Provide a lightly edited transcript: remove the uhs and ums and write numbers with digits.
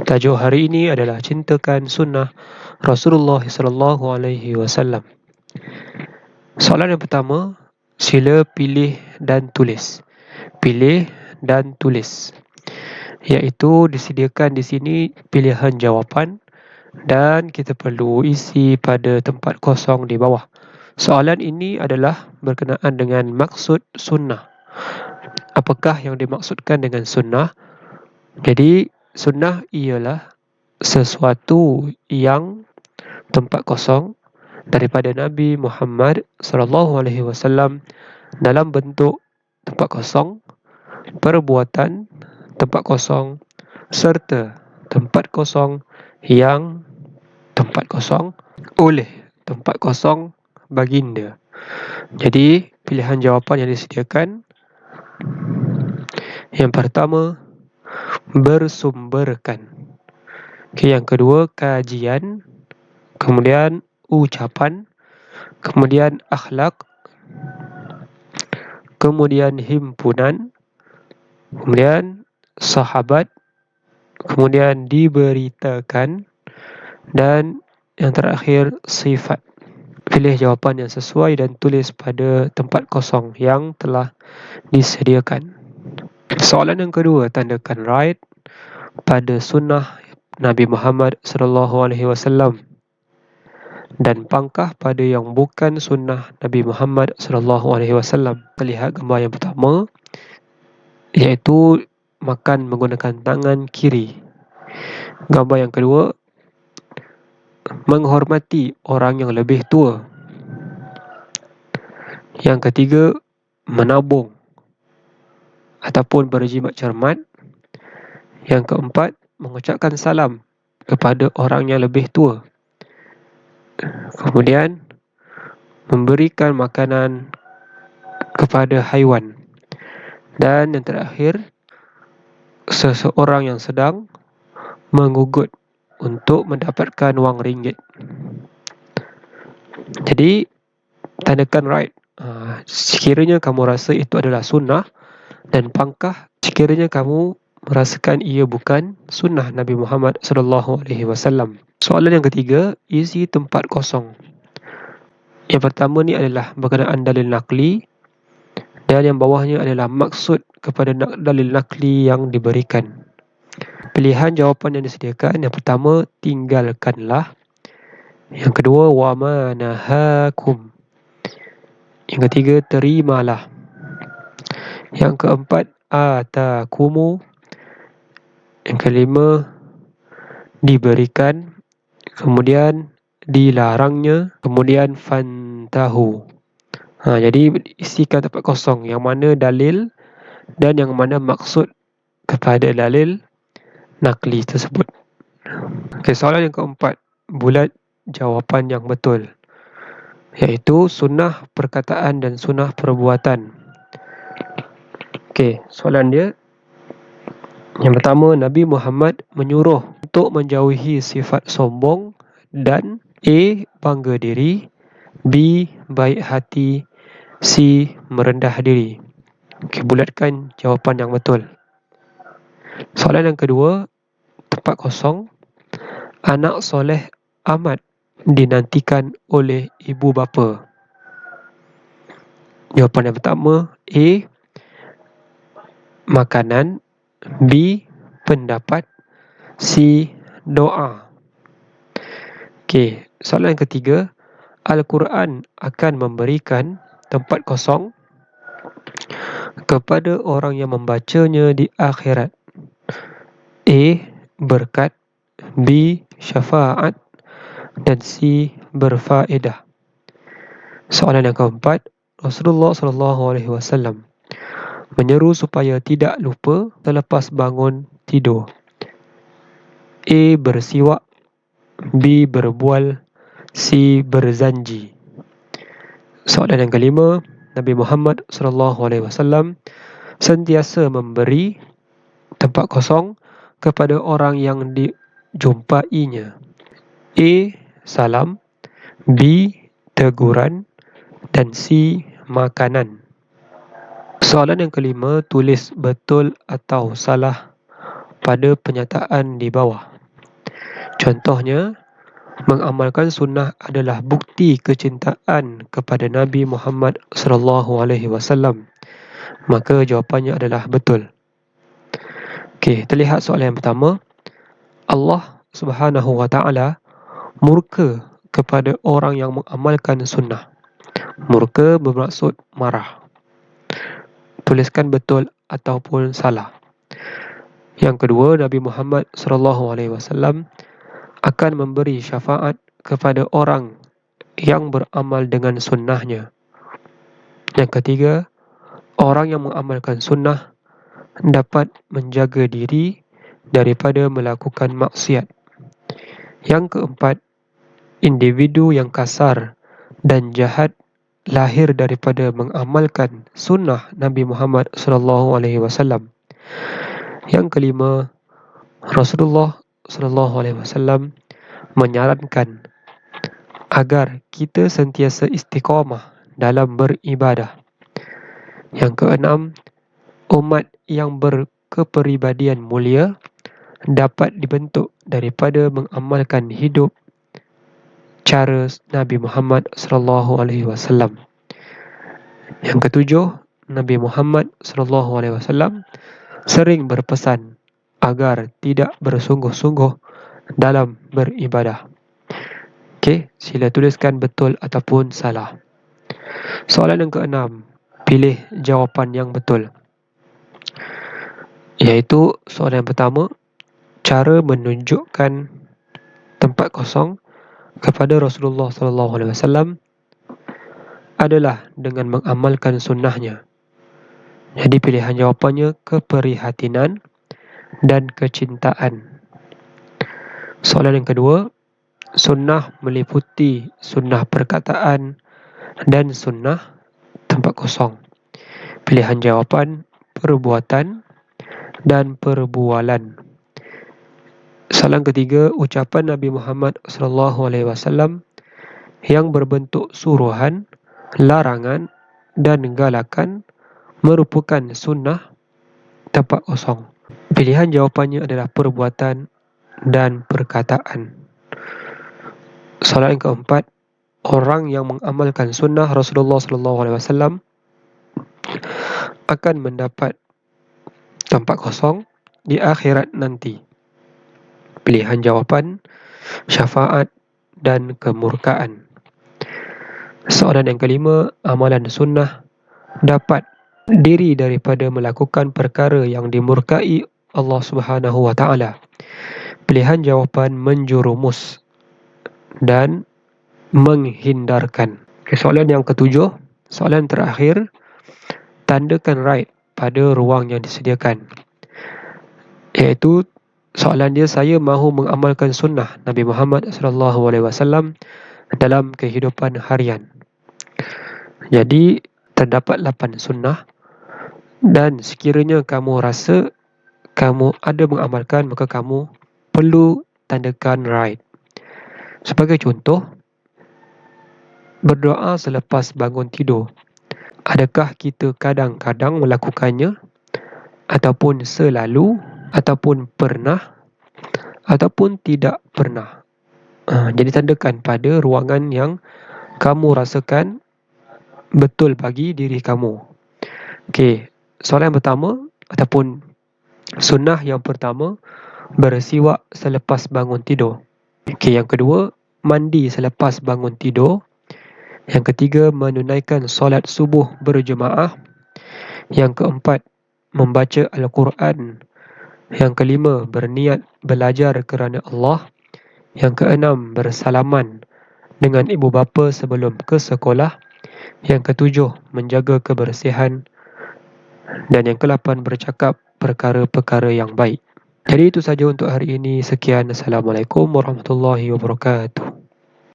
Tajuk hari ini adalah cintakan sunnah Rasulullah sallallahu alaihi wasallam. Soalan yang pertama, sila pilih dan tulis. Pilih dan tulis. Iaitu disediakan di sini pilihan jawapan dan kita perlu isi pada tempat kosong di bawah. Soalan ini adalah berkenaan dengan maksud sunnah. Apakah yang dimaksudkan dengan sunnah? Jadi, sunnah ialah sesuatu yang tempat kosong daripada Nabi Muhammad sallallahu alaihi wasallam dalam bentuk tempat kosong, perbuatan tempat kosong serta tempat kosong yang tempat kosong oleh tempat kosong baginda. Jadi, pilihan jawapan yang disediakan yang pertama, bersumberkan. Yang kedua, kajian. Kemudian, ucapan. Kemudian, akhlak. Kemudian, himpunan. Kemudian, sahabat. Kemudian, diberitakan. Dan yang terakhir, sifat. Pilih jawapan yang sesuai dan tulis pada tempat kosong yang telah disediakan. Soalan yang kedua, tandakan right pada sunnah Nabi Muhammad sallallahu alaihi wasallam dan pangkah pada yang bukan sunnah Nabi Muhammad sallallahu alaihi wasallam. Kita lihat gambar yang pertama, iaitu makan menggunakan tangan kiri. Gambar yang kedua, menghormati orang yang lebih tua. Yang ketiga, menabung ataupun berjimat cermat. Yang keempat, mengucapkan salam kepada orang yang lebih tua. Kemudian, memberikan makanan kepada haiwan. Dan yang terakhir, seseorang yang sedang mengugut untuk mendapatkan wang ringgit. Jadi, tandakan right. Sekiranya kamu rasa itu adalah sunnah, dan pangkah sekiranya kamu merasakan ia bukan sunnah Nabi Muhammad sallallahu alaihi wasallam. Soalan yang ketiga, isi tempat kosong. Yang pertama ni adalah berkenaan dalil nakli, dan yang bawahnya adalah maksud kepada dalil nakli yang diberikan. Pilihan jawapan yang disediakan, yang pertama, tinggalkanlah. Yang kedua, wa ma nahakum. Yang ketiga, terimalah. Yang keempat, atakumu. Yang kelima, diberikan. Kemudian, dilarangnya. Kemudian, fantahu. Jadi, isikan tempat kosong yang mana dalil dan yang mana maksud kepada dalil nakli tersebut. Soalan yang keempat, bulat jawapan yang betul, iaitu sunnah perkataan dan sunnah perbuatan. Soalan dia, yang pertama, Nabi Muhammad menyuruh untuk menjauhi sifat sombong dan A. bangga diri, B. baik hati, C. merendah diri. Bulatkan jawapan yang betul. Soalan yang kedua, tempat kosong, anak soleh amat dinantikan oleh ibu bapa. Jawapan yang pertama, A. makanan, B. pendapat, C. doa. Soalan yang ketiga, Al-Quran akan memberikan tempat kosong kepada orang yang membacanya di akhirat. A. berkat, B. syafaat, dan C. berfaedah. Soalan yang keempat, Rasulullah SAW menyeru supaya tidak lupa selepas bangun tidur. A. bersiwak, B. berbual, C. berzanji. Soalan yang kelima, Nabi Muhammad SAW sentiasa memberi tempat kosong kepada orang yang dijumpainya. A. salam, B. teguran, dan C. makanan. Soalan yang kelima, tulis betul atau salah pada penyataan di bawah. Contohnya, mengamalkan sunnah adalah bukti kecintaan kepada Nabi Muhammad SAW. Maka jawapannya adalah betul. Okey, terlihat soalan yang pertama. Allah Subhanahu wa taala murka kepada orang yang mengamalkan sunnah. Murka bermaksud marah. Tuliskan betul ataupun salah. Yang kedua, Nabi Muhammad SAW akan memberi syafaat kepada orang yang beramal dengan sunnahnya. Yang ketiga, orang yang mengamalkan sunnah dapat menjaga diri daripada melakukan maksiat. Yang keempat, individu yang kasar dan jahat lahir daripada mengamalkan sunnah Nabi Muhammad SAW. Yang kelima, Rasulullah SAW menyarankan agar kita sentiasa istiqamah dalam beribadah. Yang keenam, umat yang berkepribadian mulia dapat dibentuk daripada mengamalkan hidup cara Nabi Muhammad SAW. Yang ketujuh, Nabi Muhammad SAW sering berpesan agar tidak bersungguh-sungguh dalam beribadah. Okey, sila tuliskan betul ataupun salah. Soalan yang keenam, pilih jawapan yang betul. Iaitu soalan yang pertama, cara menunjukkan tempat kosong kepada Rasulullah SAW adalah dengan mengamalkan sunnahnya. Jadi pilihan jawapannya keprihatinan dan kecintaan. Soalan yang kedua, sunnah meliputi sunnah perkataan dan sunnah tempat kosong. Pilihan jawapan perbuatan dan perbualan. Soalan ketiga, ucapan Nabi Muhammad SAW yang berbentuk suruhan, larangan dan galakan merupakan sunnah tempat kosong. Pilihan jawapannya adalah perbuatan dan perkataan. Soalan yang keempat, orang yang mengamalkan sunnah Rasulullah SAW akan mendapat tempat kosong di akhirat nanti. Pilihan jawapan syafaat dan kemurkaan. Soalan yang kelima, amalan sunnah dapat diri daripada melakukan perkara yang dimurkai Allah Subhanahu wa taala. Pilihan jawapan menjurumus dan menghindarkan. Okay, soalan yang ketujuh, soalan terakhir, tandakan right pada ruang yang disediakan. Iaitu soalan dia, saya mahu mengamalkan sunnah Nabi Muhammad SAW dalam kehidupan harian. Jadi terdapat 8 sunnah dan sekiranya kamu rasa kamu ada mengamalkan, maka kamu perlu tandakan right. Sebagai contoh, berdoa selepas bangun tidur. Adakah kita kadang-kadang melakukannya, ataupun selalu, ataupun pernah, ataupun tidak pernah? Jadi tandakan pada ruangan yang kamu rasakan betul bagi diri kamu. Okey, soalan yang pertama ataupun sunnah yang pertama, bersiwak selepas bangun tidur. Okey, yang kedua, mandi selepas bangun tidur. Yang ketiga, menunaikan solat subuh berjemaah. Yang keempat, membaca Al-Quran. Yang kelima, berniat belajar kerana Allah. Yang keenam, bersalaman dengan ibu bapa sebelum ke sekolah. Yang ketujuh, menjaga kebersihan. Dan yang ke-8, bercakap perkara-perkara yang baik. Jadi itu saja untuk hari ini. Sekian. Assalamualaikum warahmatullahi wabarakatuh.